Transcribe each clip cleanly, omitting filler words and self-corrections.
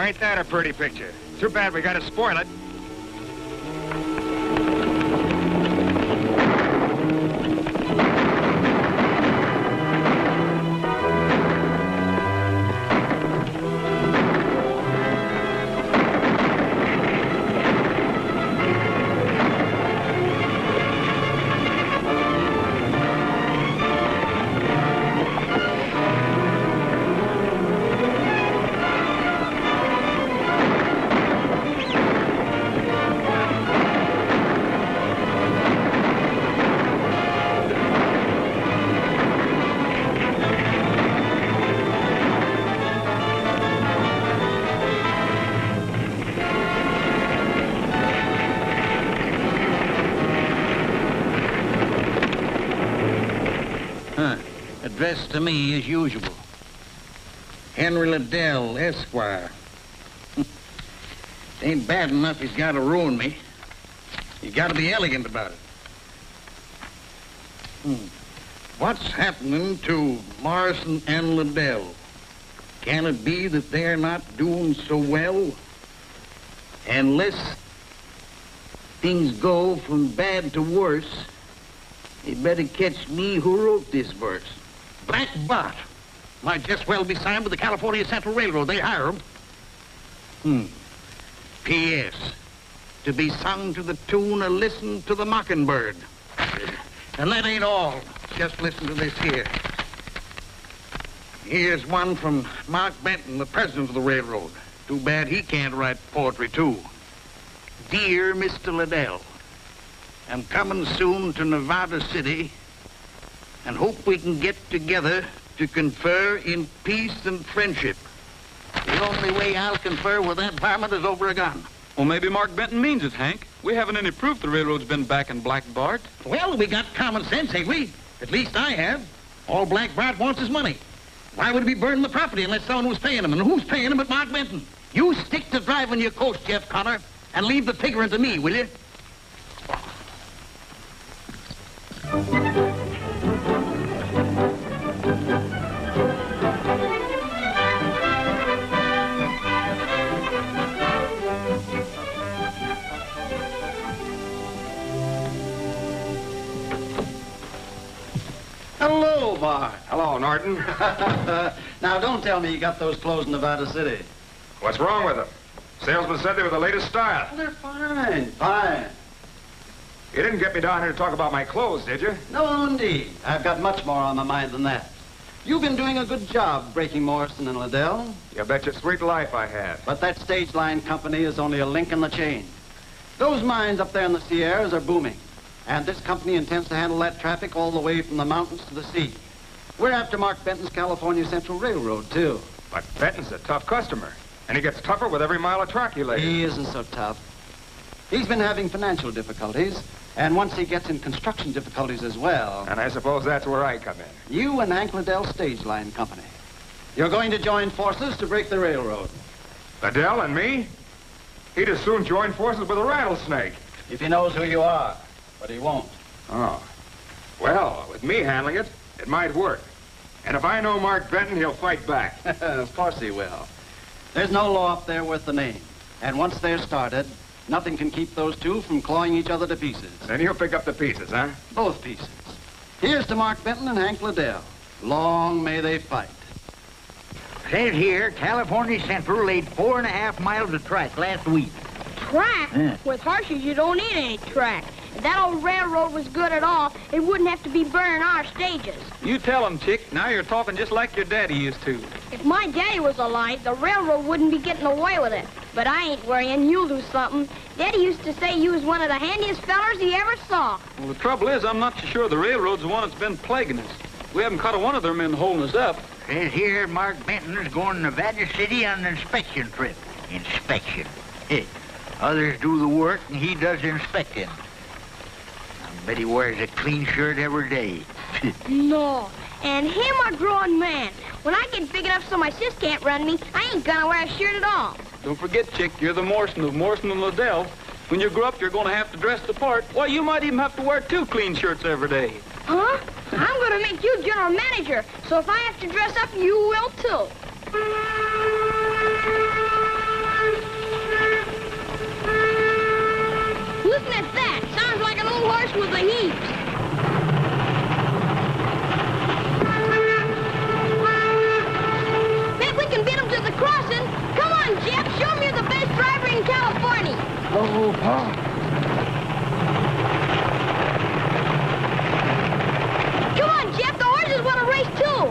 ain't that a pretty picture? Too bad we gotta spoil it. Addressed to me as usual. Henry Liddell, Esquire. It ain't bad enough he's got to ruin me. He's got to be elegant about it. What's happening to Morrison and Liddell? Can it be that they're not doing so well? Unless things go from bad to worse, they better catch me who wrote this verse. Black Bart might just well be signed with the California Central Railroad. They hire him. P.S. To be sung to the tune of Listen to the Mockingbird. And that ain't all. Just listen to this here. Here's one from Mark Benton, the president of the railroad. Too bad he can't write poetry, too. Dear Mr. Liddell, I'm coming soon to Nevada City and hope we can get together to confer in peace and friendship. The only way I'll confer with that varmint is over a gun. Well, maybe Mark Benton means it, Hank. We haven't any proof the railroad's been backing Black Bart. Well, we got common sense, ain't we? At least I have. All Black Bart wants is money. Why would he be burning the property unless someone was paying him? And who's paying him but Mark Benton? You stick to driving your coach, Jeff Connor, and leave the figuring to me, will you? Hello, Bart. Hello, Norton. Now, don't tell me you got those clothes in Nevada City. What's wrong with them? Salesman said they were the latest style. Well, they're fine, fine. You didn't get me down here to talk about my clothes, did you? No, indeed. I've got much more on my mind than that. You've been doing a good job breaking Morrison and Liddell. You bet your sweet life I have. But that stage line company is only a link in the chain. Those mines up there in the Sierras are booming. And this company intends to handle that traffic all the way from the mountains to the sea. We're after Mark Benton's California Central Railroad, too. But Benton's a tough customer. And he gets tougher with every mile of track he lays. He isn't so tough. He's been having financial difficulties. And once he gets in construction difficulties as well. And I suppose that's where I come in. You and Hank Liddell Stage Line Company. You're going to join forces to break the railroad. Liddell and me? He'd as soon join forces with a rattlesnake. If he knows who you are. But he won't. Oh. Well, with me handling it, it might work. And if I know Mark Benton, he'll fight back. Of course he will. There's no law up there worth the name. And once they're started, nothing can keep those two from clawing each other to pieces. Then he'll pick up the pieces, huh? Both pieces. Here's to Mark Benton and Hank Liddell. Long may they fight. Says here, California Central laid 4.5 miles of track last week. Track? Yeah. With horses, you don't need any track. If that old railroad was good at all, it wouldn't have to be burning our stages. You tell him, Chick. Now you're talking just like your daddy used to. If my daddy was alive, the railroad wouldn't be getting away with it. But I ain't worrying. You'll do something. Daddy used to say you was one of the handiest fellers he ever saw. Well, the trouble is, I'm not so sure the railroad's the one that's been plaguing us. We haven't caught one of their men holding us up. Says here, Mark Benton's going to Nevada City on an inspection trip. Inspection. Others do the work, and he does the inspecting. I bet he wears a clean shirt every day. No. And him a grown man. When I get big enough so my sis can't run me, I ain't gonna wear a shirt at all. Don't forget, Chick, you're the Morrison of Morrison and Liddell. When you grow up, you're going to have to dress the part. Why, you might even have to wear 2 clean shirts every day. Huh? I'm gonna make you general manager, so if I have to dress up, you will too. with the heaps. Bet we can beat him to the crossing. Come on, Jeff. Show him you're the best driver in California. Oh, Pa. Come on, Jeff. The horses want to race, too.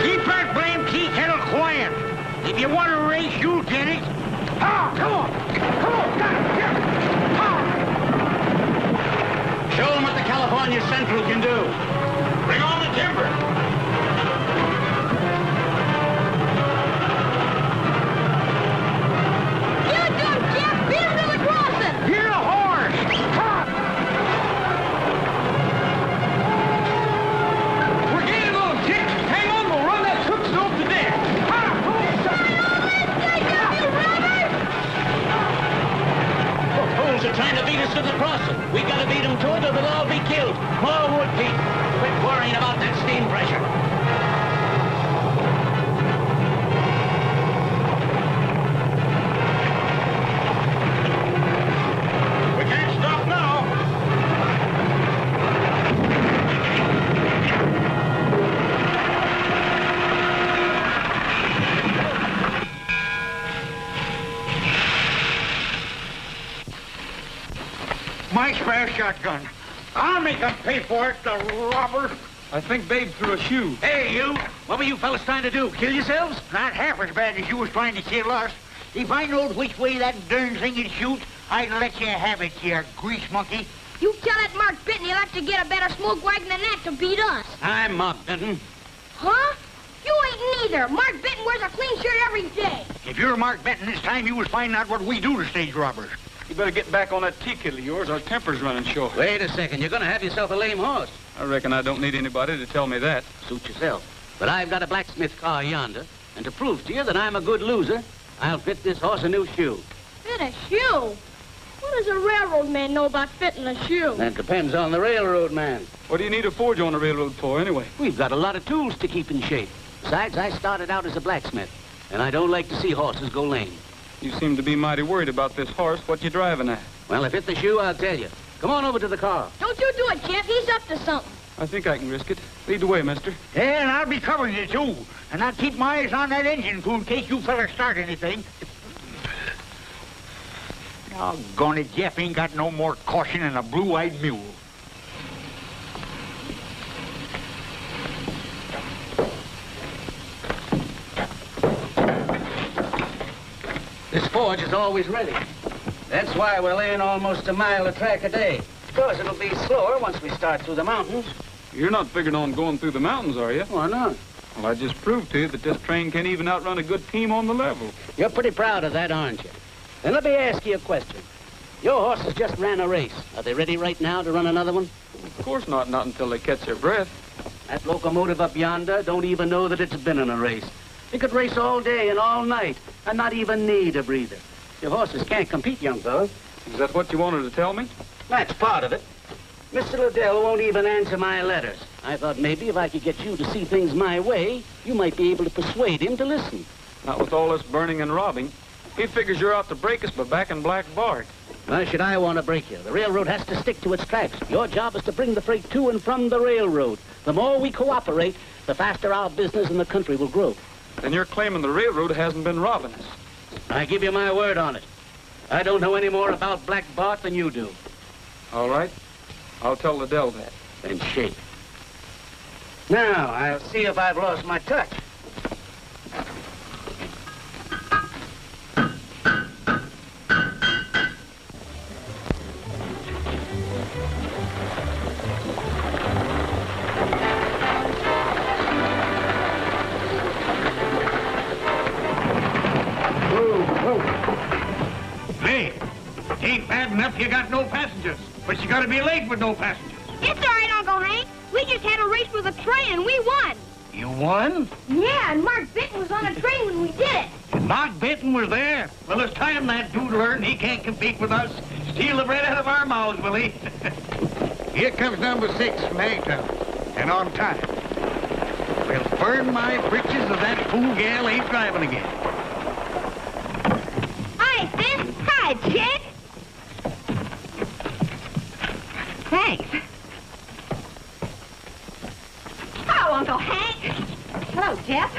Keep that blame tea kettle quiet. If you want to race, you'll get it. Ah, come on. Come on, got it. Here. Ah. Show them what the California Central can do. Bring on the timber. Give it to him, Jeff. Beat him to the crossing. You're a horse. Ah. We're getting a little kick. Hang on, we'll run that cook stove to death. Ah. Fools are trying to beat us to the crossing. We gotta beat them to it or they'll all be killed. More wood, Pete. Quit worrying about that steam pressure. We can't stop now. My spare shotgun. I'll make them pay for it, the robber. I think Babe threw a shoe. Hey, you. What were you fellas trying to do? Kill yourselves? Not half as bad as you was trying to kill us. If I knowed which way that darn thing would shoot, I'd let you have it, you grease monkey. You tell that Mark Benton he'll have to get a better smoke wagon than that to beat us. I'm Mark Benton. Huh? You ain't neither. Mark Benton wears a clean shirt every day. If you're Mark Benton, it's time you was finding out what we do to stage robbers. You better get back on that tea kettle of yours. Our temper's running short. Wait a second. You're gonna have yourself a lame horse. I reckon I don't need anybody to tell me that. Suit yourself. But I've got a blacksmith car yonder, and to prove to you that I'm a good loser, I'll fit this horse a new shoe. Fit a shoe? What does a railroad man know about fitting a shoe? That depends on the railroad man. What do you need a forge on the railroad for, anyway? We've got a lot of tools to keep in shape. Besides, I started out as a blacksmith, and I don't like to see horses go lame. You seem to be mighty worried about this horse. What you driving at? Well, if it's the shoe, I'll tell you. Come on over to the car. Don't you do it, Jeff. He's up to something. I think I can risk it. Lead the way, mister. Yeah, and I'll be covering you, too. And I'll keep my eyes on that engine fool in case you fellas start anything. Doggone it, Jeff ain't got no more caution than a blue-eyed mule. This forge is always ready. That's why we're laying almost a mile of track a day. Of course, it'll be slower once we start through the mountains. You're not figuring on going through the mountains, are you? Why not? Well, I just proved to you that this train can't even outrun a good team on the level. You're pretty proud of that, aren't you? Then let me ask you a question. Your horses just ran a race. Are they ready right now to run another one? Of course not until they catch their breath. That locomotive up yonder don't even know that it's been in a race. It could race all day and all night and not even need a breather. Your horses can't compete, young fellow. Is that what you wanted to tell me? That's part of it. Mr. Liddell won't even answer my letters. I thought maybe if I could get you to see things my way, you might be able to persuade him to listen. Not with all this burning and robbing. He figures you're out to break us by backing Black Bart. Why should I want to break you? The railroad has to stick to its tracks. Your job is to bring the freight to and from the railroad. The more we cooperate, the faster our business in the country will grow. Then you're claiming the railroad hasn't been robbing us. I give you my word on it. I don't know any more about Black Bart than you do. All right. I'll tell Liddell that. Then shake. Now, I'll see if I've lost my touch. Hey, it ain't bad enough you got no passengers, but you gotta be late with no passengers. It's all right, Uncle Hank. We just had a race with a train and we won. You won? Yeah, and Mark Benton was on a train when we did it. And Mark Benton was there. Well, it's time that dude learned he can't compete with us. Steal the bread out of our mouths, will he? Here comes number 6 from Hangtown, and on time. Well, burn my britches if that fool gal ain't driving again. Hi, Sis. Hi, Chick. Thanks. Hello, Uncle Hank. Hello, Jeff.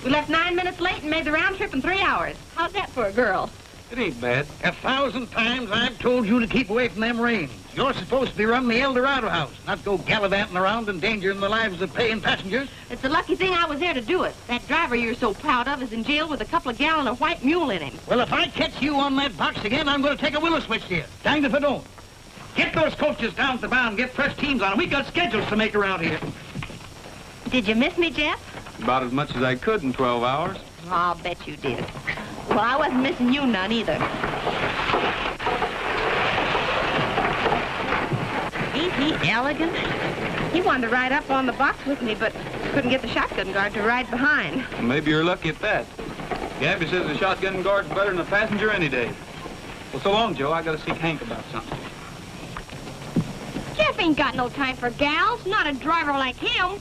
We left 9 minutes late and made the round trip in 3 hours. How's that for a girl? It ain't bad. 1,000 times I've told you to keep away from them reins. You're supposed to be running the El Dorado house, not go gallivanting around endangering the lives of paying passengers. It's a lucky thing I was there to do it. That driver you're so proud of is in jail with a couple of gallon of white mule in him. Well, if I catch you on that box again, I'm going to take a willow switch to you. Danged if I don't. Get those coaches down to the bound and get fresh teams on them. We've got schedules to make around here. Did you miss me, Jeff? About as much as I could in 12 hours. Oh, I'll bet you did. Well, I wasn't missing you none either. Ain't he elegant? He wanted to ride up on the box with me, but couldn't get the shotgun guard to ride behind. Well, maybe you're lucky at that. Gabby says the shotgun guard's better than the passenger any day. Well, so long, Joe. I gotta see Hank about something. Jeff ain't got no time for gals, not a driver like him.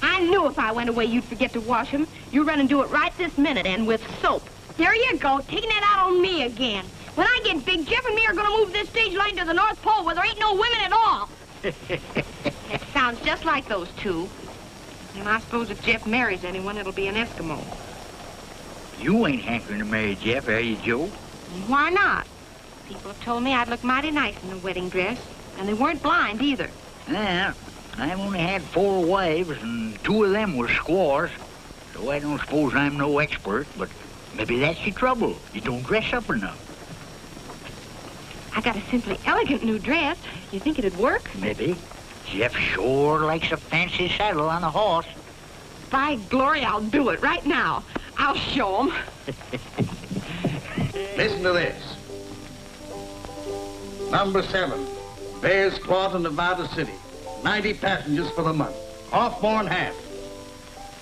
I knew if I went away, you'd forget to wash him. You run and do it right this minute, and with soap. There you go, taking it out on me again. When I get big, Jeff and me are gonna move this stage line to the North Pole where there ain't no women at all. It sounds just like those two. And I suppose if Jeff marries anyone, it'll be an Eskimo. You ain't hankering to marry Jeff, are you, Joe? Why not? People have told me I'd look mighty nice in a wedding dress. And they weren't blind, either. Yeah, I've only had 4 wives, and 2 of them were squaws. So I don't suppose I'm no expert, but maybe that's your trouble. You don't dress up enough. I got a simply elegant new dress. You think it'd work? Maybe. Jeff sure likes a fancy saddle on a horse. By glory, I'll do it right now. I'll show 'em. Listen to this. Number 7, Bears Claw to Nevada City. 90 passengers for the month. Off more than half.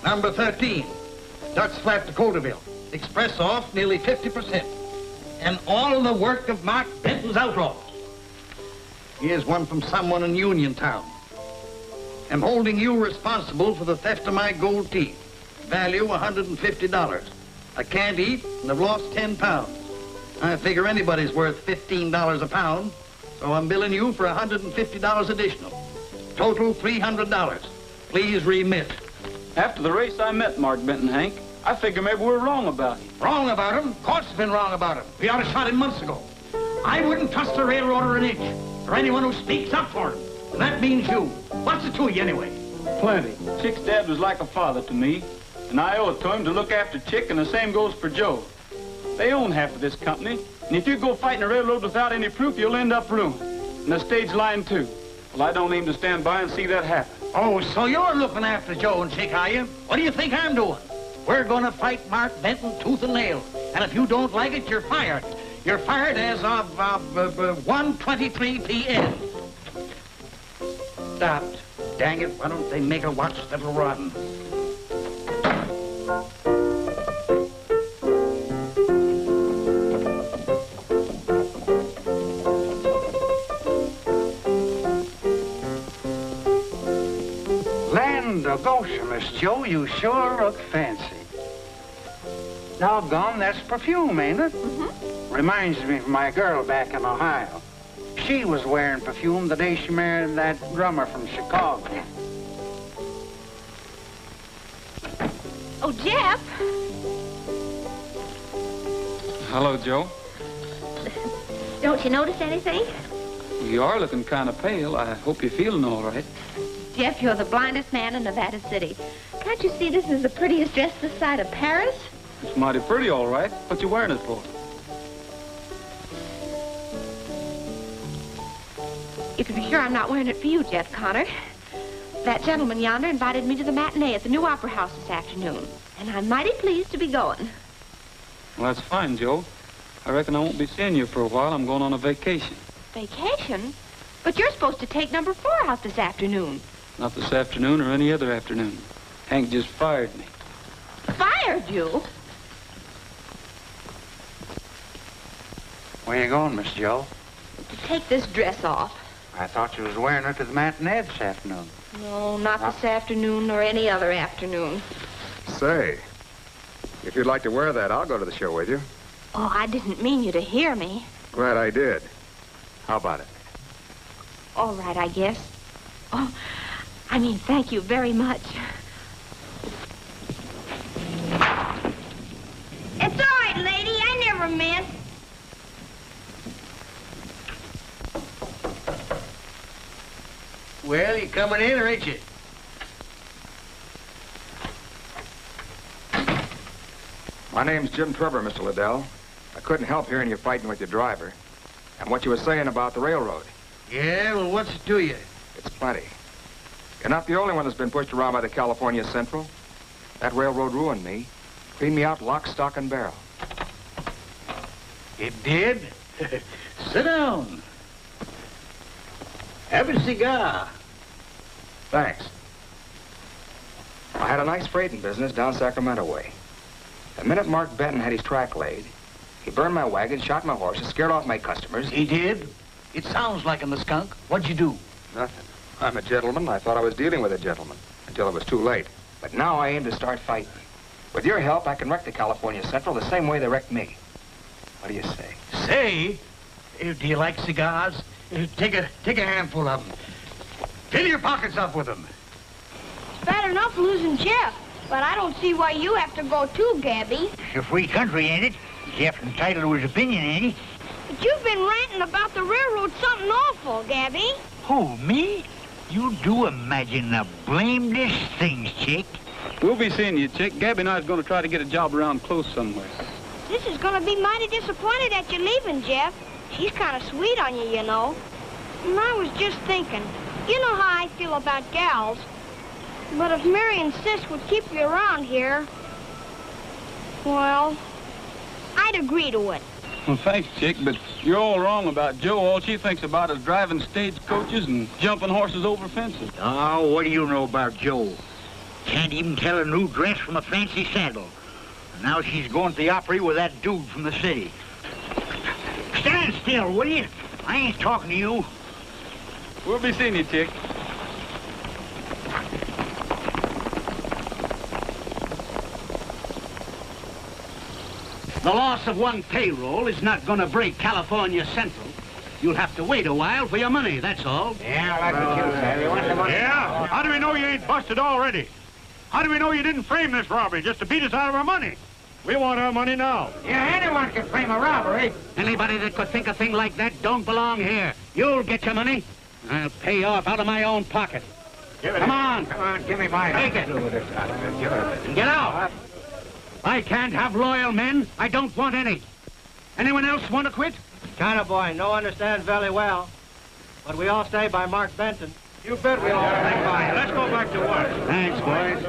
Number 13, Ducks Flat to Coulterville. Express off nearly 50%. And all the work of Mark Benton's Outlaws. Here's one from someone in Uniontown. I'm holding you responsible for the theft of my gold teeth. Value $150. I can't eat and I've lost 10 pounds. I figure anybody's worth $15 a pound, so I'm billing you for $150 additional. Total $300. Please remit. After the race, I met Mark Benton, Hank. I figure maybe we're wrong about him. Wrong about him? Of course, been wrong about him. We ought to shot him months ago. I wouldn't trust the railroader an inch, or anyone who speaks up for him. And that means you. What's it to you anyway? Plenty. Chick's dad was like a father to me, and I owe it to him to look after Chick, and the same goes for Joe. They own half of this company, and if you go fighting a railroad without any proof, you'll end up ruined. And the stage line, too. Well, I don't aim to stand by and see that happen. Oh, so you're looking after Joe and Chick, are you? What do you think I'm doing? We're going to fight Mark Benton tooth and nail. And if you don't like it, you're fired. You're fired as of 1:23 p.m. Stopped. Dang it, why don't they make her watch Little Rotten? Land of Goshen, Miss Joe, you sure look fancy. Doggone, that's perfume, ain't it? Mm-hmm. Reminds me of my girl back in Ohio. She was wearing perfume the day she married that drummer from Chicago. Oh, Jeff. Hello, Joe. Don't you notice anything? You are looking kind of pale. I hope you're feeling all right. Jeff, you're the blindest man in Nevada City. Can't you see this is the prettiest dress this side of Paris? It's mighty pretty, all right. What you wearing it for? You can be sure I'm not wearing it for you, Jeff Connor. That gentleman yonder invited me to the matinee at the new opera house this afternoon, and I'm mighty pleased to be going. Well, that's fine, Joe. I reckon I won't be seeing you for a while. I'm going on a vacation. Vacation? But you're supposed to take number 4 out this afternoon. Not this afternoon or any other afternoon. Hank just fired me. Fired you? Where you going, Miss Joe? To take this dress off. I thought you was wearing it to the matinee this afternoon. No, not this afternoon nor any other afternoon. Say, if you'd like to wear that, I'll go to the show with you. Oh, I didn't mean you to hear me. Glad I did. How about it? All right, I guess. Oh, I mean, thank you very much. It's all right, lady. I never meant. Well, you coming in, or ain't you? My name's Jim Trevor, Mr. Liddell. I couldn't help hearing you fighting with your driver. And what you were saying about the railroad. Yeah, well, what's it to you? It's plenty. You're not the only one that's been pushed around by the California Central. That railroad ruined me. Cleaned me out lock, stock, and barrel. It did? Sit down. Have a cigar. Thanks. I had a nice freighting business down Sacramento way. The minute Mark Benton had his track laid, he burned my wagon, shot my horses, scared off my customers. He did? It sounds like him, the skunk. What'd you do? Nothing. I'm a gentleman. I thought I was dealing with a gentleman until it was too late. But now I aim to start fighting. With your help, I can wreck the California Central the same way they wrecked me. What do you say? Say? Do you like cigars? Take a handful of them. Fill your pockets up with them. It's bad enough losing Jeff, but I don't see why you have to go too, Gabby. It's a free country, ain't it? Jeff's entitled to his opinion, ain't he? But you've been ranting about the railroad something awful, Gabby. Who, me? You do imagine the blamedest things, Chick. We'll be seeing you, Chick. Gabby and I is going to try to get a job around close somewhere. This is going to be mighty disappointed at you leaving, Jeff. She's kind of sweet on you, you know. And I was just thinking, you know how I feel about gals. But if Mary and Sis would keep you around here, well, I'd agree to it. Well, thanks, Chick, but you're all wrong about Jo. All she thinks about is driving stagecoaches and jumping horses over fences. Oh, what do you know about Jo? Can't even tell a new dress from a fancy sandal. And now she's going to the Opry with that dude from the city. Stand still, will you? I ain't talking to you. We'll be seeing you, Chick. The loss of one payroll is not going to break California Central. You'll have to wait a while for your money, that's all. Yeah, that's what you said. You want the money? Yeah? How do we know you ain't busted already? How do we know you didn't frame this robbery just to beat us out of our money? We want our money now. Yeah, anyone can frame a robbery. Anybody that could think a thing like that don't belong here. You'll get your money. I'll pay you off out of my own pocket. Come on. Come on, give me mine. Take it. And get out. I can't have loyal men. I don't want any. Anyone else want to quit? China boy, no understands very well. But we all stay by Mark Benton. You bet we all stay by. Let's go back to work. Thanks, boys.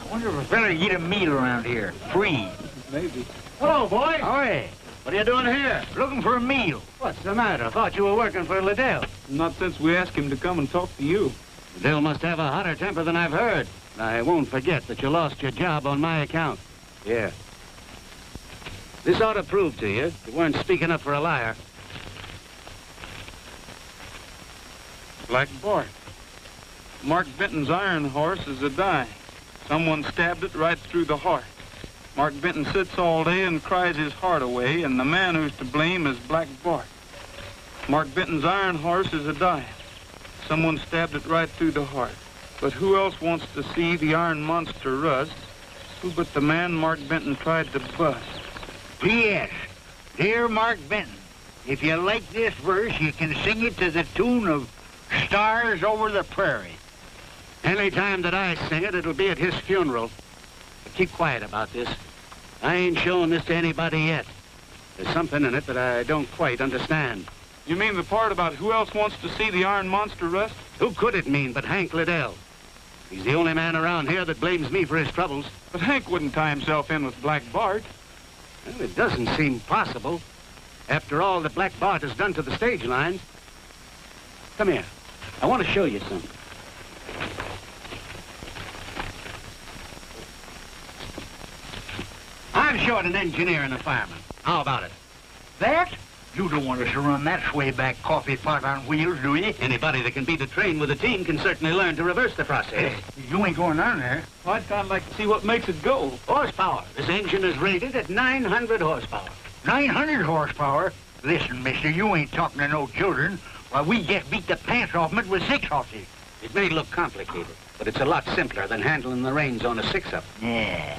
I wonder if a fella get a meal around here, free. Maybe. Hello, boy. Ahoy. What are you doing here? Looking for a meal. What's the matter? I thought you were working for Liddell. Not since we asked him to come and talk to you. Liddell must have a hotter temper than I've heard. I won't forget that you lost your job on my account. Yeah. This ought to prove to you you weren't speaking up for a liar. Black Bart. Mark Benton's iron horse is a die. Someone stabbed it right through the heart. Mark Benton sits all day and cries his heart away, and the man who's to blame is Black Bart. Mark Benton's iron horse is a die. Someone stabbed it right through the heart. But who else wants to see the iron monster rust? Who but the man Mark Benton tried to bust? P.S. Dear Mark Benton, if you like this verse, you can sing it to the tune of Stars Over the Prairie. Any time that I sing it, it'll be at his funeral. But keep quiet about this. I ain't showing this to anybody yet. There's something in it that I don't quite understand. You mean the part about who else wants to see the iron monster rust? Who could it mean but Hank Liddell? He's the only man around here that blames me for his troubles. But Hank wouldn't tie himself in with Black Bart. Well, it doesn't seem possible. After all that Black Bart has done to the stage lines. Come here. I want to show you something. I'm short an engineer and a fireman. How about it? That? You don't want us to run that swayback coffee pot on wheels, do you? Anybody that can beat a train with a team can certainly learn to reverse the process. You ain't going down there. Well, I'd kind of like to see what makes it go. Horsepower. This engine is rated at 900 horsepower. 900 horsepower? Listen, mister, you ain't talking to no children. Why, we just beat the pants off 'em it with 6 horses. It may look complicated, but it's a lot simpler than handling the reins on a 6-up. Yeah.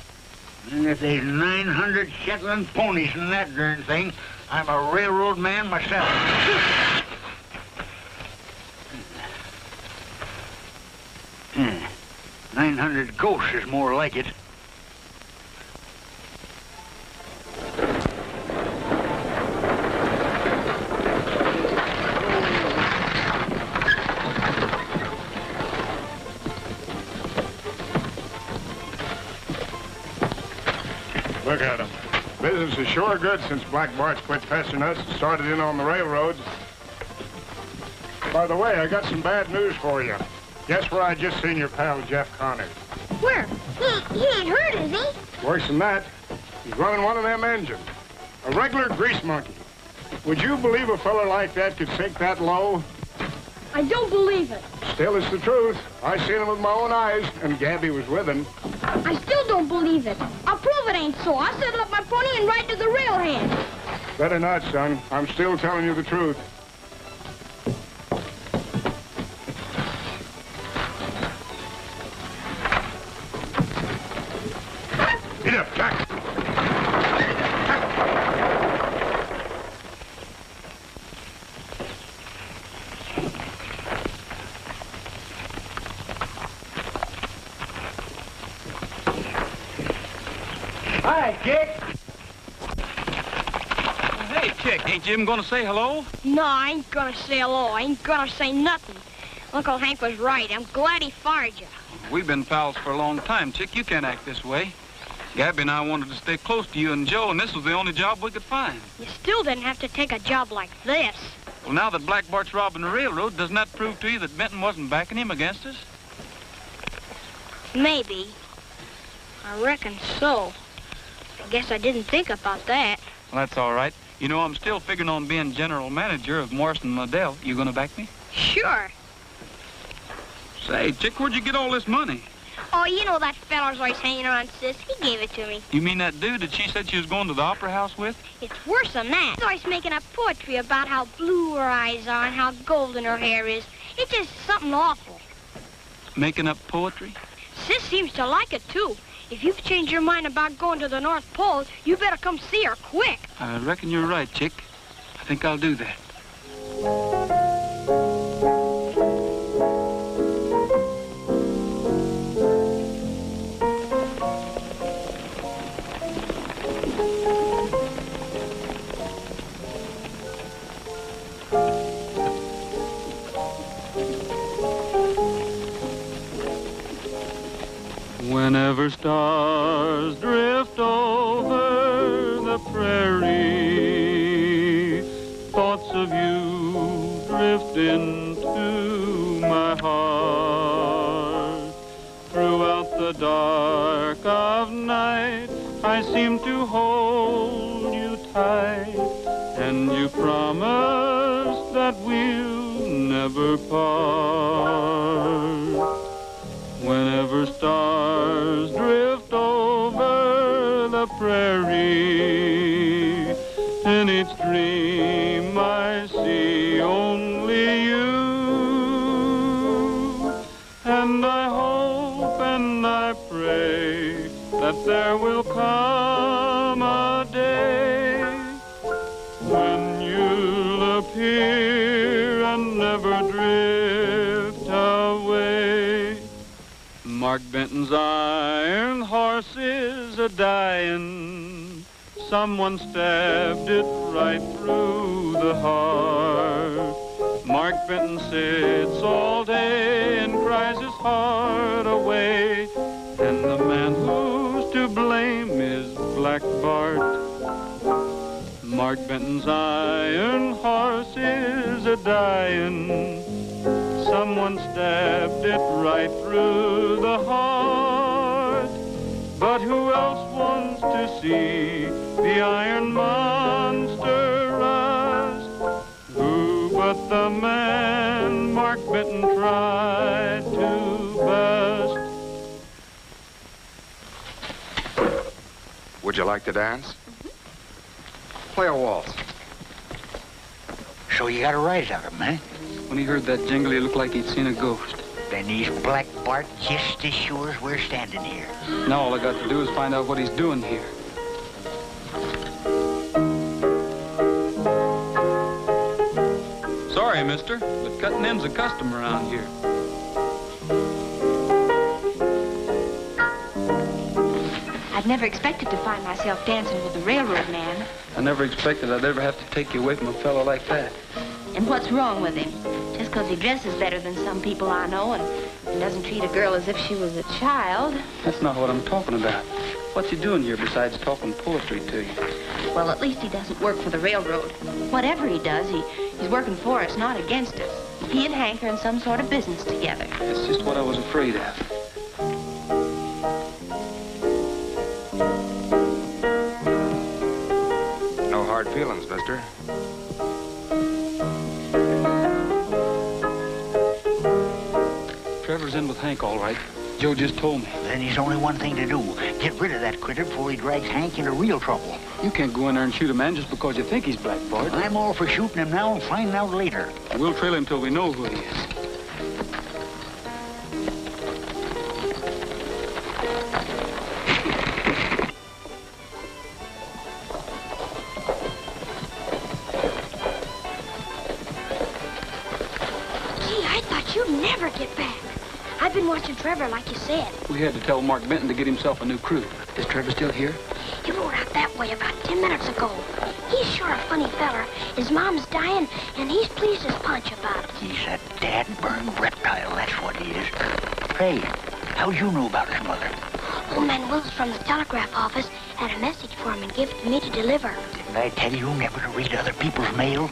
And if there's 900 Shetland ponies in that darn thing, I'm a railroad man myself. 900 ghosts is more like it. Look at him. Business is sure good since Black Bart's quit pestering us and started in on the railroads. By the way, I got some bad news for you. Guess where I just seen your pal, Jeff Connor? Where? He ain't hurt, is he? Worse than that, he's running one of them engines. A regular grease monkey. Would you believe a fella like that could sink that low? I don't believe it. Still, it's the truth. I seen him with my own eyes, and Gabby was with him. I still don't believe it. I'll prove it ain't so. I'll saddle up my pony and ride to the rail hand. Better not, son. I'm still telling you the truth. Get up, Jack. Hi, Chick. Hey, Chick, ain't you even gonna say hello? No, I ain't gonna say hello. I ain't gonna say nothing. Uncle Hank was right. I'm glad he fired you. We've been pals for a long time, Chick. You can't act this way. Gabby and I wanted to stay close to you and Joe, and this was the only job we could find. You still didn't have to take a job like this. Well, now that Black Bart's robbing the railroad, doesn't that prove to you that Benton wasn't backing him against us? Maybe. I reckon so. I guess I didn't think about that. Well, that's all right. You know, I'm still figuring on being general manager of Morrison Liddell. You gonna back me? Sure. Say, Chick, where'd you get all this money? Oh, you know that feller's always hanging around Sis. He gave it to me. You mean that dude that she said she was going to the opera house with? It's worse than that. He's always making up poetry about how blue her eyes are and how golden her hair is. It's just something awful. Making up poetry? Sis seems to like it, too. If you've changed your mind about going to the North Pole, you better come see her quick. I reckon you're right, Chick. I think I'll do that. Whenever stars drift over the prairie, thoughts of you drift into my heart. Throughout the dark of night, I seem to hold you tight, and you promise that we'll never part. Whenever stars drift over the prairie, in each dream I see only you. And I hope and I pray that there will come a day when you'll appear and never drift away. Mark Benton's iron horse is a-dying. Someone stabbed it right through the heart. Mark Benton sits all day and cries his heart away. And the man who's to blame is Black Bart. Mark Benton's iron horse is a-dying. Someone stabbed it right through the heart. But who else wants to see the iron monster rust? Who but the man Mark Benton tried to bust? Would you like to dance? Play a waltz. So you got a rise out of him, eh? When he heard that jingle, he looked like he'd seen a ghost. Then he's Black Bart just as sure as we're standing here. Now all I got to do is find out what he's doing here. Sorry, mister, but cutting them's a custom around here. I'd never expected to find myself dancing with a railroad man. I never expected I'd ever have to take you away from a fellow like that. And what's wrong with him? Just because he dresses better than some people I know and doesn't treat a girl as if she was a child. That's not what I'm talking about. What's he doing here besides talking poetry to you? Well, at least he doesn't work for the railroad. Whatever he does, he's working for us, not against us. He and Hank are in some sort of business together. That's just what I was afraid of. No hard feelings, mister. Trevor's in with Hank, all right. Joe just told me. Then there's only one thing to do. Get rid of that critter before he drags Hank into real trouble. You can't go in there and shoot a man just because you think he's Black Bart. I'm all for shooting him now and finding out later. We'll trail him till we know who he is. Gee, I thought you'd never get back. I've been watching Trevor like you said. We had to tell Mark Benton to get himself a new crew. Is Trevor still here? He rode out that way about 10 minutes ago. He's sure a funny feller. His mom's dying, and he's pleased as punch about it. He's a dad-burned reptile, that's what he is. Hey, how'd you know about his mother? Old man Wills from the telegraph office had a message for him and gave it to me to deliver. Didn't I tell you never to read other people's mail?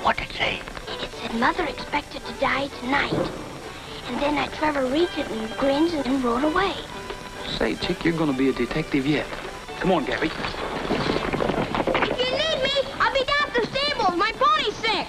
What'd it say? It said Mother expected to die tonight. And then Trevor reads it and grins and rode away. Say, chick, you're gonna be a detective yet. Come on, Gabby. If you need me, I'll be down at the stables. My pony's sick.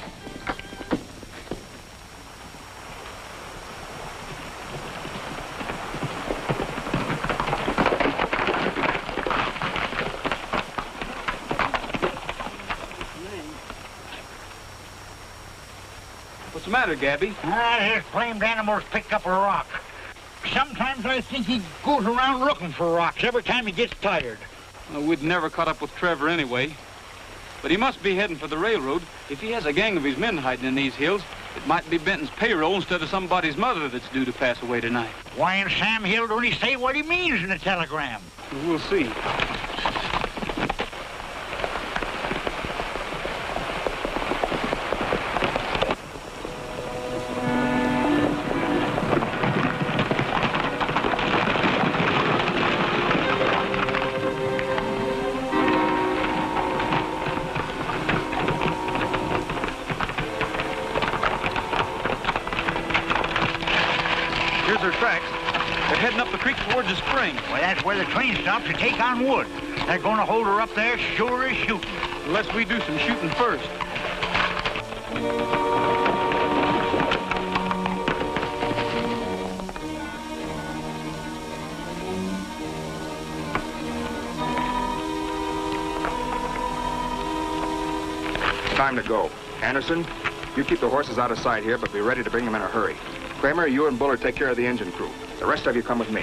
What's the matter, Gabby? His blamed animals picked up a rock. Sometimes I think he goes around looking for rocks every time he gets tired. Well, we'd never caught up with Trevor anyway. But he must be heading for the railroad. If he has a gang of his men hiding in these hills, it might be Benton's payroll instead of somebody's mother that's due to pass away tonight. Why in Sam Hill don't he say what he means in the telegram? We'll see. Here's their tracks. They're heading up the creek towards the spring. Well, that's where the train stops to take on wood. They're going to hold her up there sure as shooting. Unless we do some shooting first. It's time to go. Anderson, you keep the horses out of sight here, but be ready to bring them in a hurry. Kramer, you and Bullard take care of the engine crew. The rest of you come with me.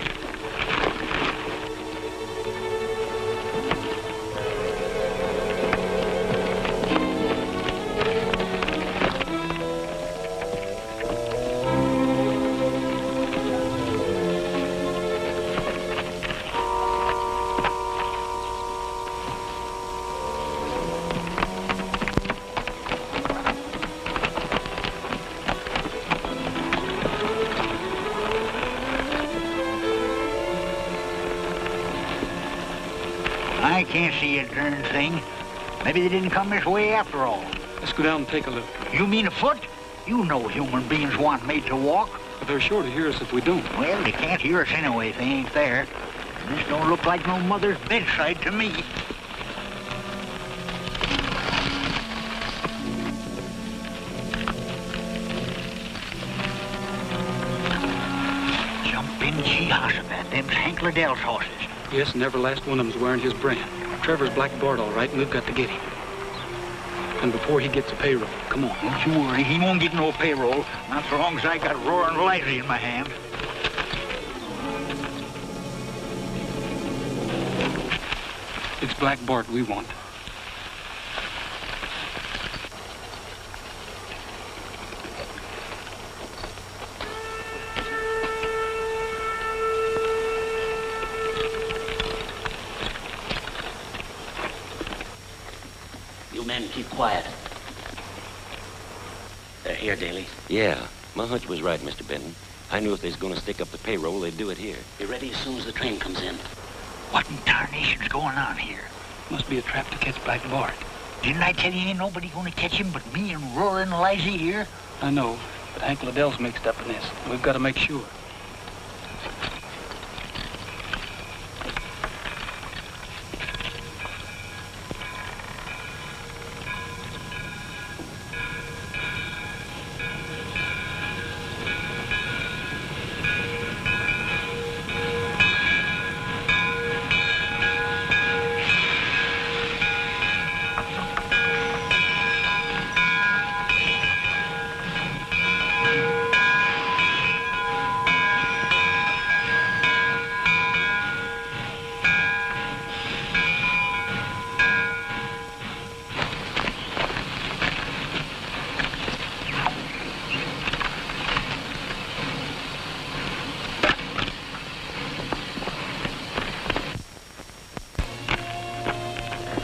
I can't see a darn thing. Maybe they didn't come this way after all. Let's go down and take a look. You mean afoot? You know human beings weren't made to walk. But they're sure to hear us if we don't. Well, they can't hear us anyway if they ain't there. And this don't look like no mother's bedside to me. Jumpin' Jehoshaphat, them's Hank Liddell's horses. Yes, and every last one of them's wearing his brand. Trevor's Black Bart, all right, and we've got to get him. And before he gets a payroll. Come on. Don't you worry. He won't get no payroll. Not so long as I got Roaring Lively in my hand. It's Black Bart we want. You men keep quiet. They're here, Daly. Yeah, my hunch was right, Mr. Benton. I knew if they was going to stick up the payroll, they'd do it here. Be ready as soon as the train comes in. What in tarnation's going on here? Must be a trap to catch Black Bart. Didn't I tell you ain't nobody gonna catch him but me and Roaring Lively here? I know, but Hank Liddell's mixed up in this. We've got to make sure.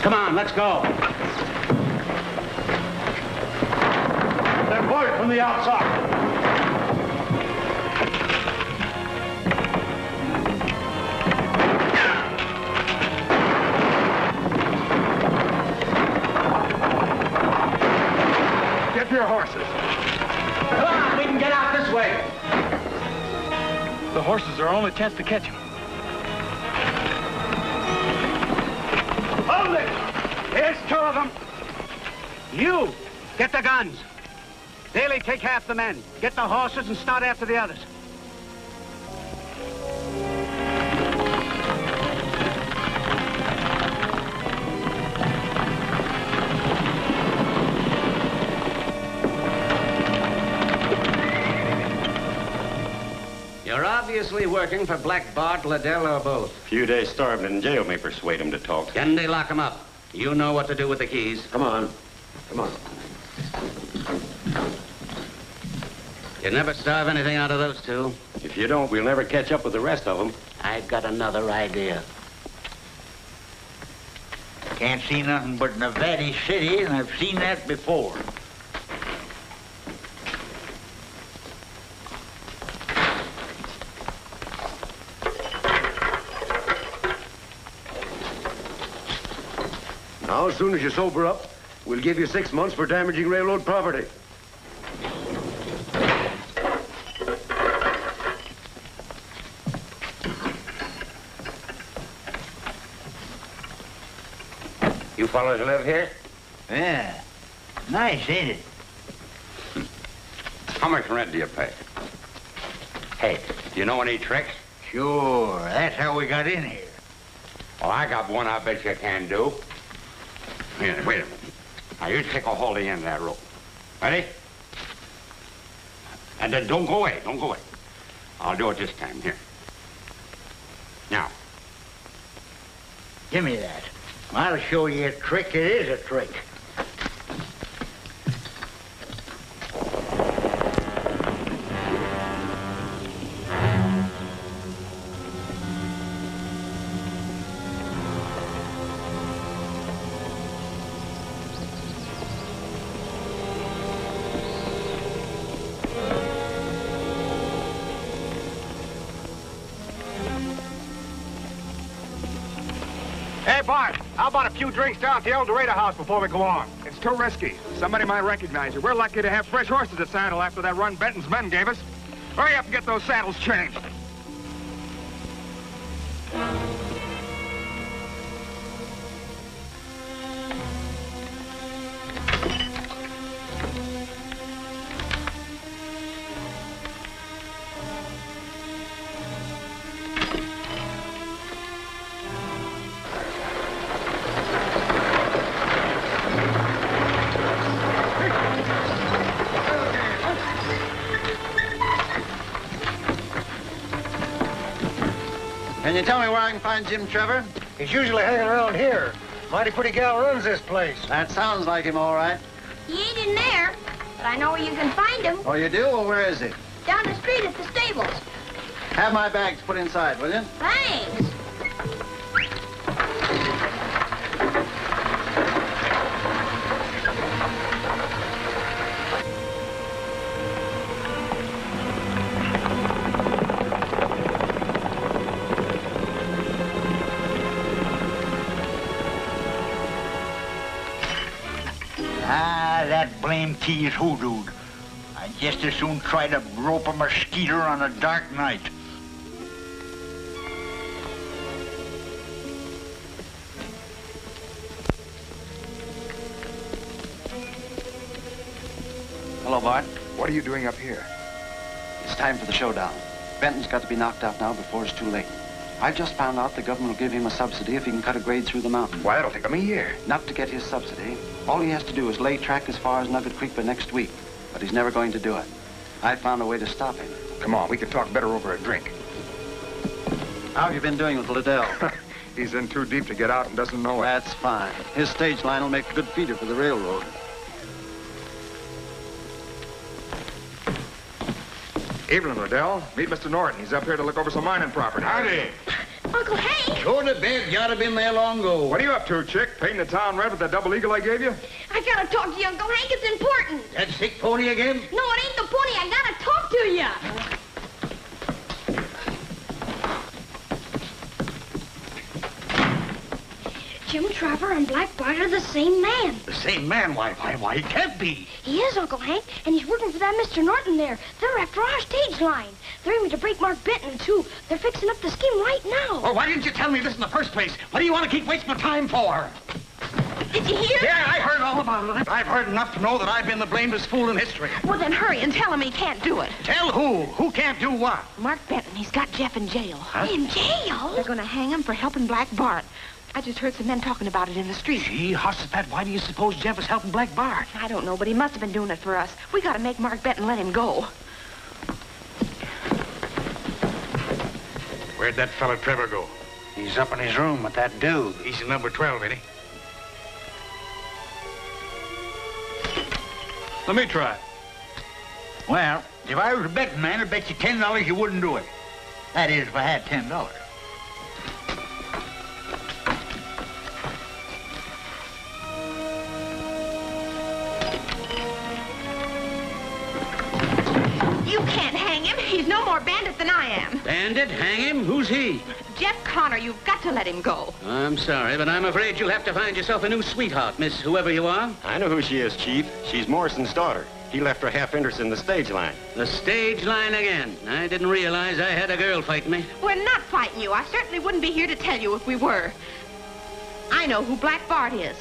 Come on, let's go. They're boarded from the outside. Get your horses. Come on, we can get out this way. The horses are our only chance to catch him. Hold it! Here's two of them. You, get the guns. Daly, take half the men. Get the horses and start after the others. You're obviously working for Black Bart, Liddell, or both. Few days starving in jail may persuade him to talk. Can they lock him up? You know what to do with the keys. Come on. Come on. You never starve anything out of those two. If you don't, we'll never catch up with the rest of them. I've got another idea. Can't see nothing but Nevada City, and I've seen that before. Now, as soon as you sober up, we'll give you 6 months for damaging railroad property. You fellas live here? Yeah. Nice, ain't it? How much rent do you pay? Hey, do you know any tricks? Sure. That's how we got in here. Well, I got one I bet you can do. Here, wait a minute. Now, you take a hold of the end of that rope. Ready? And then don't go away. Don't go away. I'll do it this time. Here. Now. Give me that. I'll show you a trick. It is a trick. Hey, Bart, how about a few drinks down at the El Dorado house before we go on? It's too risky. Somebody might recognize you. We're lucky to have fresh horses to saddle after that run Benton's men gave us. Hurry up and get those saddles changed. Can you tell me where I can find Jim Trevor? He's usually hanging around here. Mighty pretty gal runs this place. That sounds like him, all right. He ain't in there, but I know where you can find him. Oh, you do? Well, where is he? Down the street at the stables. Have my bags put inside, will you? Thanks. Ah, that blame key is hoodooed. I'd just as soon try to rope a mosquito on a dark night. Hello, Bart. What are you doing up here? It's time for the showdown. Benton's got to be knocked out now before it's too late. I've just found out the government will give him a subsidy if he can cut a grade through the mountain. Why, that'll take him a year. Not to get his subsidy. All he has to do is lay track as far as Nugget Creek by next week. But he's never going to do it. I found a way to stop him. Come on, we can talk better over a drink. How have you been doing with Liddell? He's in too deep to get out and doesn't know it. That's fine. His stage line will make a good feeder for the railroad. Evening, Liddell. Meet Mr. Norton. He's up here to look over some mining property. Howdy. Uncle Hank! Go to bed. You ought to have been there long ago. What are you up to, chick? Painting the town red with that double eagle I gave you? I gotta talk to you, Uncle Hank. It's important. That sick pony again? No, it ain't the pony. I gotta talk to you. Jim Trevor and Black Bart are the same man. The same man? Why, he can't be. He is, Uncle Hank, and he's working for that Mr. Norton there. They're after our stage line. They're aiming to break Mark Benton, too. They're fixing up the scheme right now. Well, why didn't you tell me this in the first place? What do you want to keep wasting my time for? Did you hear? Yeah, I heard all about it. I've heard enough to know that I've been the blamedest fool in history. Well, then hurry and tell him he can't do it. Tell who? Who can't do what? Mark Benton, he's got Jeff in jail. Huh? In jail? They're going to hang him for helping Black Bart. I just heard some men talking about it in the street. Gee, Hossipet, why do you suppose Jeff is helping Black Bart? I don't know, but he must have been doing it for us. We got to make Mark Benton let him go. Where'd that fella Trevor go? He's up in his room with that dude. He's in number 12, ain't he? Let me try. Well, if I was a betting man, I'd bet you $10 you wouldn't do it. That is, if I had $10. You can't hang him. He's no more bandit than I am. Bandit? Hang him? Who's he? Jeff Connor, you've got to let him go. I'm sorry, but I'm afraid you'll have to find yourself a new sweetheart, Miss whoever you are. I know who she is, Chief. She's Morrison's daughter. He left her half interest in the stage line. The stage line again. I didn't realize I had a girl fighting me. We're not fighting you. I certainly wouldn't be here to tell you if we were. I know who Black Bart is.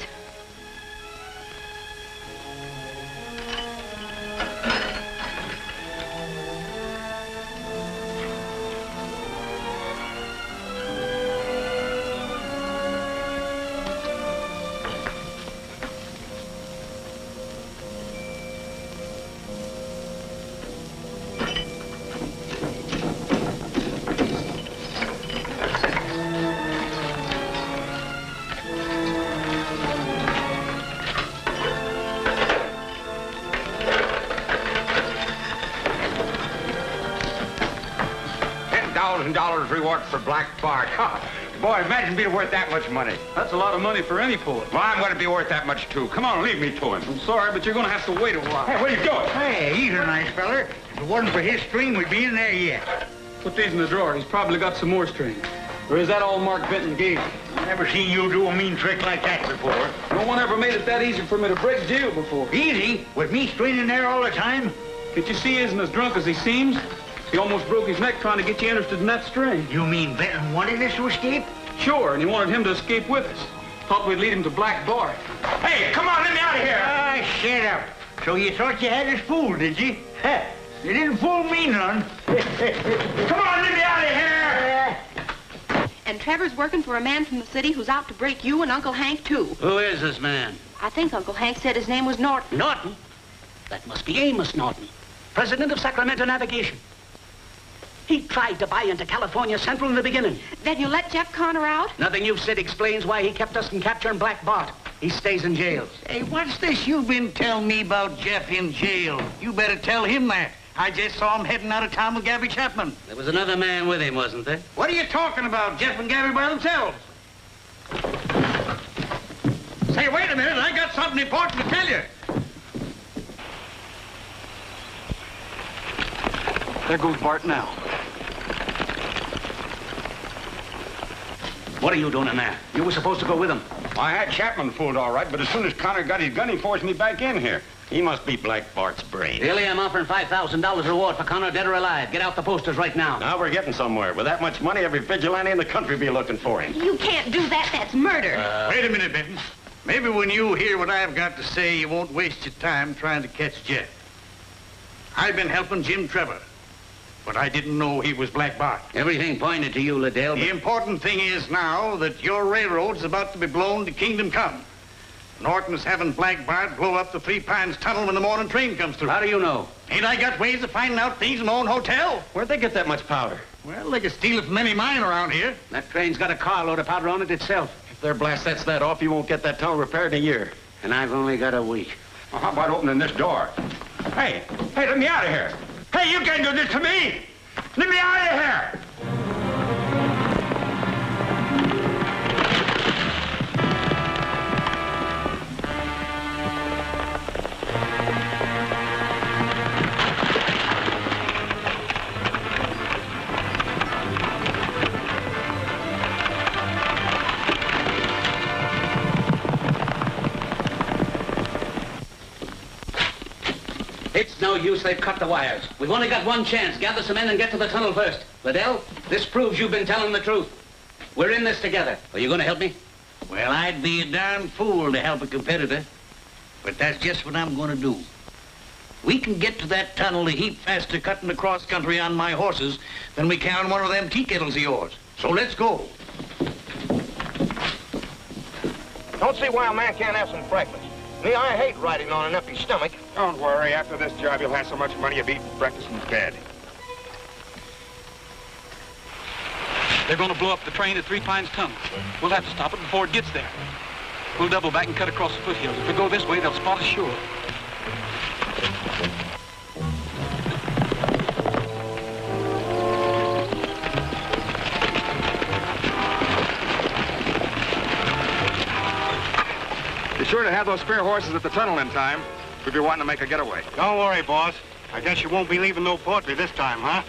$10,000 reward for Black Bart. Boy, imagine being worth that much money. That's a lot of money for any poet. Well, I'm going to be worth that much, too. Come on, leave me to him. I'm sorry, but you're going to have to wait a while. Hey, what are you doing? Hey, he's a nice feller. If it wasn't for his string, we'd be in there yet. Put these in the drawer. He's probably got some more string. Or is that all Mark Benton gave you? Never seen you do a mean trick like that before. No one ever made it that easy for me to break jail before. Easy? With me straining there all the time? Can't you see he isn't as drunk as he seems? He almost broke his neck trying to get you interested in that string. You mean Benton wanted us to escape? Sure, and he wanted him to escape with us. Thought we'd lead him to Black Bart. Hey, come on, let me out of here. Ah, shut up. So you thought you had us fooled, did you? Heh, you didn't fool me none. Come on, let me out of here. And Trevor's working for a man from the city who's out to break you and Uncle Hank, too. Who is this man? I think Uncle Hank said his name was Norton. Norton? That must be Amos Norton, president of Sacramento Navigation. He tried to buy into California Central in the beginning. Then you let Jeff Connor out? Nothing you've said explains why he kept us from capturing Black Bart. He stays in jail. Hey, what's this you've been telling me about Jeff in jail? You better tell him that. I just saw him heading out of town with Gabby Chapman. There was another man with him, wasn't there? What are you talking about? Jeff and Gabby by themselves. Say, wait a minute. I got something important to tell you. There goes Bart now. What are you doing in there? You were supposed to go with him. I had Chapman fooled all right, but as soon as Connor got his gun, he forced me back in here. He must be Black Bart's brain. Billy, I'm offering $5,000 reward for Connor, dead or alive. Get out the posters right now. Now we're getting somewhere. With that much money, every vigilante in the country will be looking for him. You can't do that. That's murder. Wait a minute, Benton. Maybe when you hear what I've got to say, you won't waste your time trying to catch Jeff. I've been helping Jim Trevor, but I didn't know he was Black Bart. Everything pointed to you, Liddell. The important thing is now that your railroad's about to be blown to kingdom come. Norton's having Black Bart blow up the Three Pines Tunnel when the morning train comes through. How do you know? Ain't I got ways of finding out things in my own hotel? Where'd they get that much powder? Well, they could steal it from any mine around here. That train's got a carload of powder on it itself. If their blast sets that off, you won't get that tunnel repaired in a year. And I've only got a week. Well, how about opening this door? Hey, let me out of here. Hey, you can't do this to me. Let me out of here. It's no use. They've cut the wires. We've only got one chance. Gather some men and get to the tunnel first. Liddell, this proves you've been telling the truth. We're in this together. Are you going to help me? Well, I'd be a darn fool to help a competitor. But that's just what I'm going to do. We can get to that tunnel a heap faster cutting across country on my horses than we can on one of them tea kettles of yours. So let's go. Don't see why a man can't have some breakfast. Me, I hate riding on an empty stomach. Don't worry. After this job, you'll have so much money you'll be eating breakfast in bed. They're going to blow up the train at Three Pines Tunnel. We'll have to stop it before it gets there. We'll double back and cut across the foothills. If we go this way, they'll spot us sure. Be sure to have those spare horses at the tunnel in time. We'll be wanting to make a getaway. Don't worry, boss. I guess you won't be leaving no poultry this time, huh?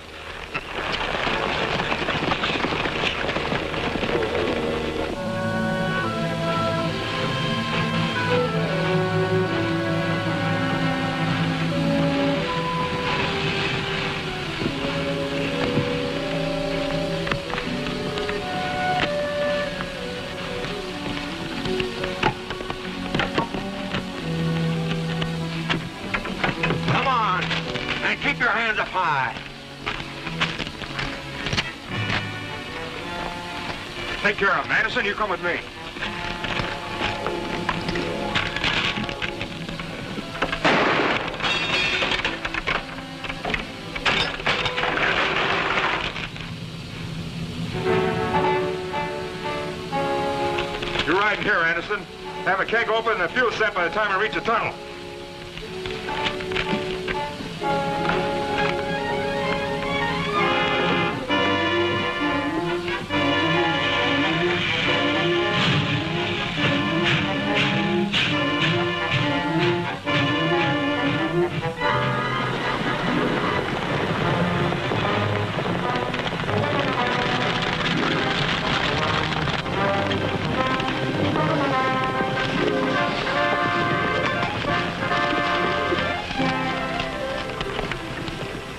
Keep your hands up high. Take care of him. Anderson, you come with me. You're riding here, Anderson. Have a keg open and the fuel set by the time we reach the tunnel.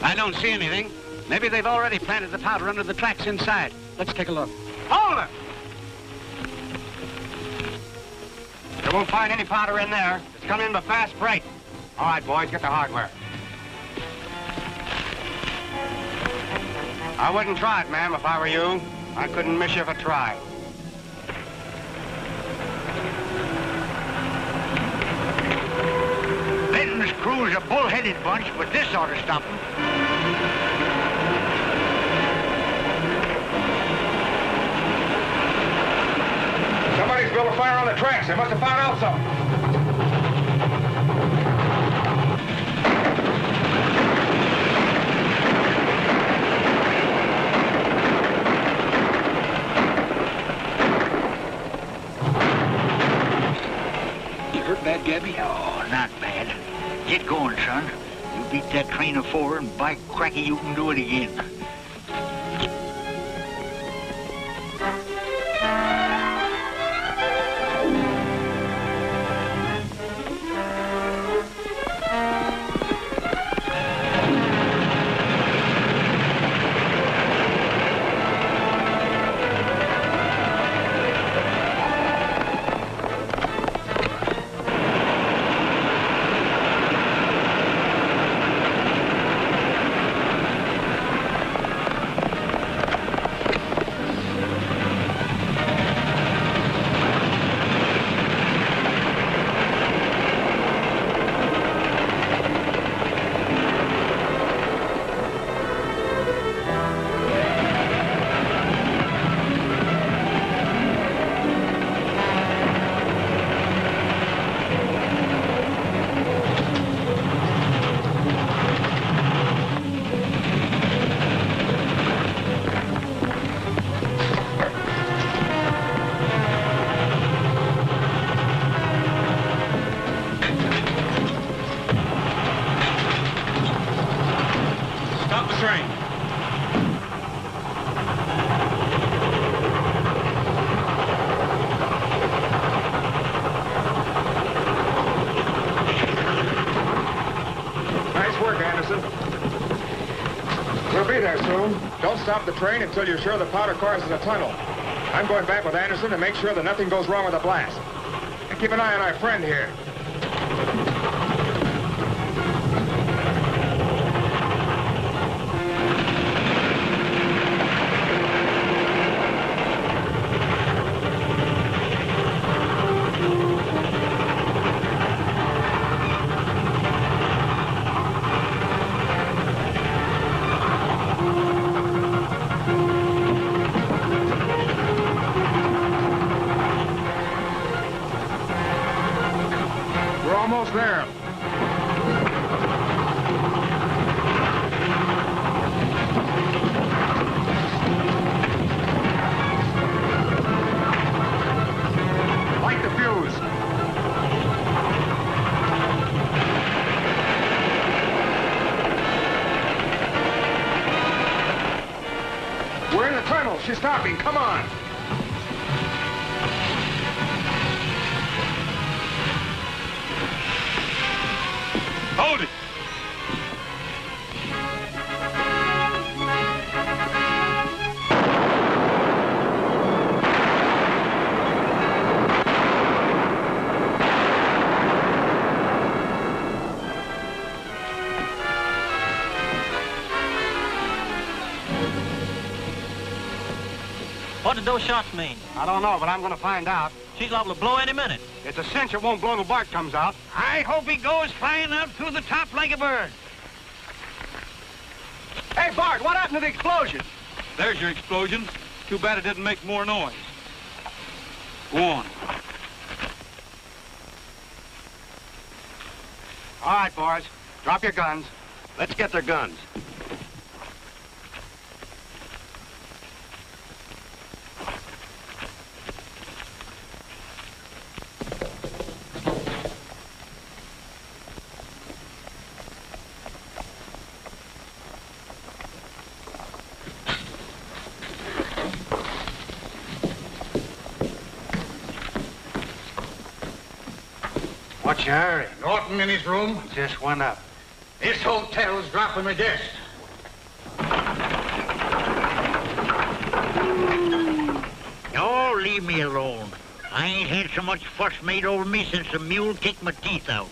I don't see anything. Maybe they've already planted the powder under the tracks inside. Let's take a look. Hold it! You won't find any powder in there. It's coming in by fast freight. All right, boys, get the hardware. I wouldn't try it, ma'am, if I were you. I couldn't miss you if I tried. Benton's crew's a bull-headed bunch, but this ought to stop them. built a fire on the tracks. They must have found out something. You hurt bad, Gabby? Oh, not bad. Get going, son. You beat that train of 4, and by cracky, you can do it again. Don't stop the train until you're sure the powder course is a tunnel. I'm going back with Anderson to make sure that nothing goes wrong with the blast. And keep an eye on our friend here. There. Light the fuse. We're in the tunnel. She's stopping. Come on. Hold it! What did those shots mean? I don't know, but I'm going to find out. She's liable to blow any minute. It's a cinch it won't blow till Bart comes out. I hope he goes flying out through the top like a bird. Hey, Bart, what happened to the explosion? There's your explosion. Too bad it didn't make more noise. Go on. All right, boys. Drop your guns. Let's get their guns. What's your hurry? Norton in his room? Just went up. This hotel's dropping the guest. Oh, leave me alone. I ain't had so much fuss made over me since the mule kicked my teeth out.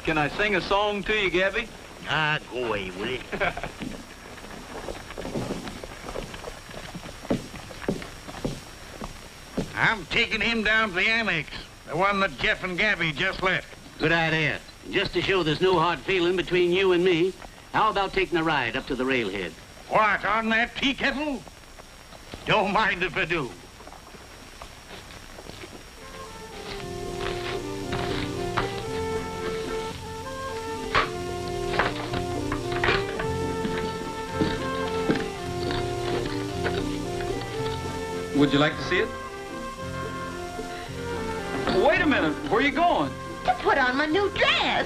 Can I sing a song to you, Gabby? Ah, go away, will you? I'm taking him down to the annex, the one that Jeff and Gabby just left. Good idea. Just to show there's no hard feeling between you and me, how about taking a ride up to the railhead? What, on that tea kettle? Don't mind if I do. Would you like to see it? Wait a minute. Where are you going? To put on my new dress.